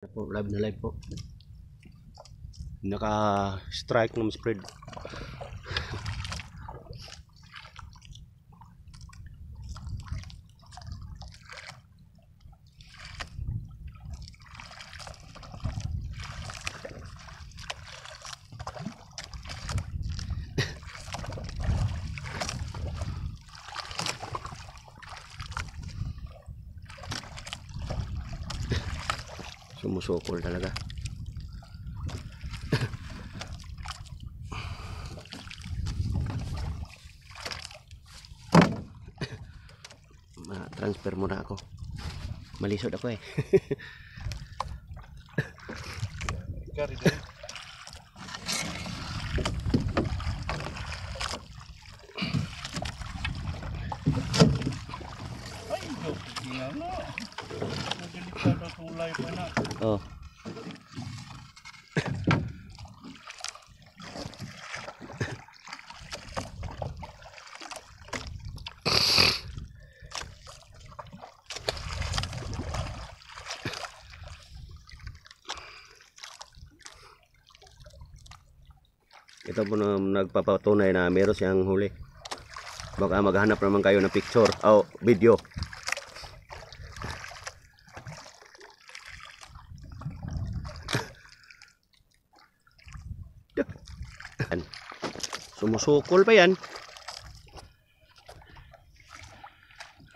Po, live na live po. Naka-strike ng spread. Sumusukol talaga. Ma-transfer muna ako. Malisod ako eh. Ay, joke nga no. Nagdelikado tulay pa na. Oh. Ito po na nagpapatunay na meron siyang huli. Baka maghanap naman kayo ng picture o video. Sumusukol pa yan.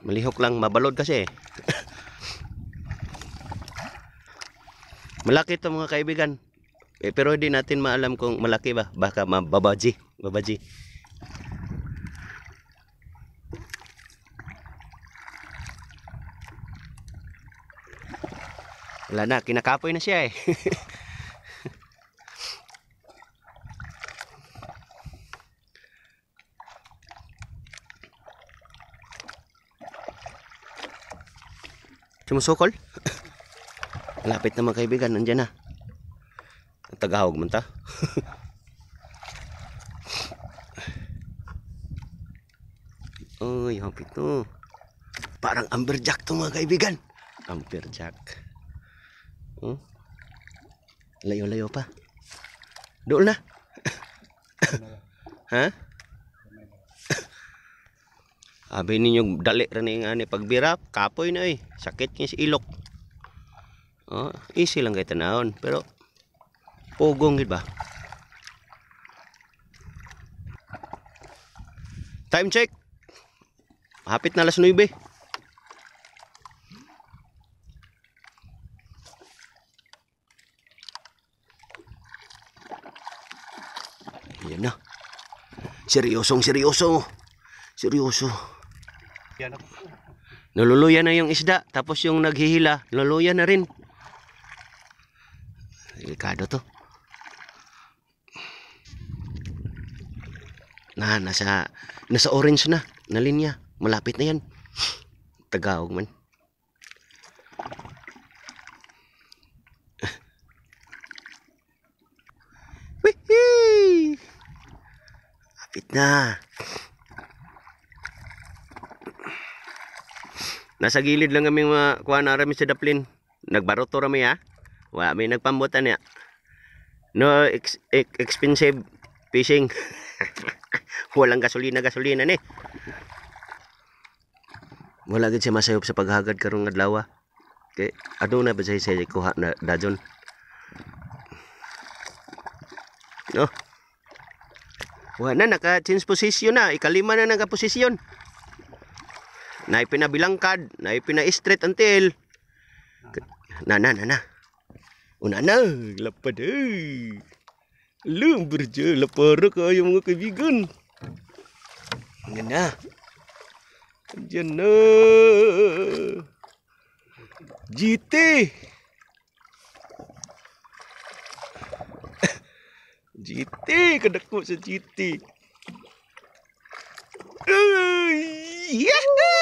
Malihok lang, mabalod kasi. Malaki ito mga kaibigan. Pero hindi natin maalam kung malaki ba. Baka mababaji. Babaji. Wala na, kinakapoy na siya eh. Sumusukol. Malapit na mga kaibigan, nandyan na. Tagahawag man ta. Uy, hapit to. Parang amberjack to mga kaibigan. Amberjack. Oh. Layo-layo pa. Doon na. Ha? Abi ninyo dali rin nga ni pagbira, kapoy na eh. Sakit niya si ilok. Oh, easy lang kayo tanahon, pero pugong gid ba? Time check. Hapit na alas 9. Yan na. Seryoso. Seryoso. Naluluya na yung isda, tapos yung naghihila, naluluya na rin. Delikado to. Nasa orange na linya. Malapit na yan. Tagawag man. Wihee! Lapit na. Nasa gilid lang kami mga kuha na rami sa daplin. Nagbarot to rami ha. Wala may nagpambutan niya. No expensive fishing. Walang gasolina ni. Wala gid siya masayop sa paghagad karong adlaw. Kay aduna ba siya kuha na dajon. No. Wala na naka-change position na. Ikalima na naka-posisyon. Na ipinabilangkad, na ipina-straight until na. Una na, lapad eh. Lumber dyan, lapara kayo mga kaibigan. Yan na. Diyan na. GT. GT, kadako sa GT. Yahoo!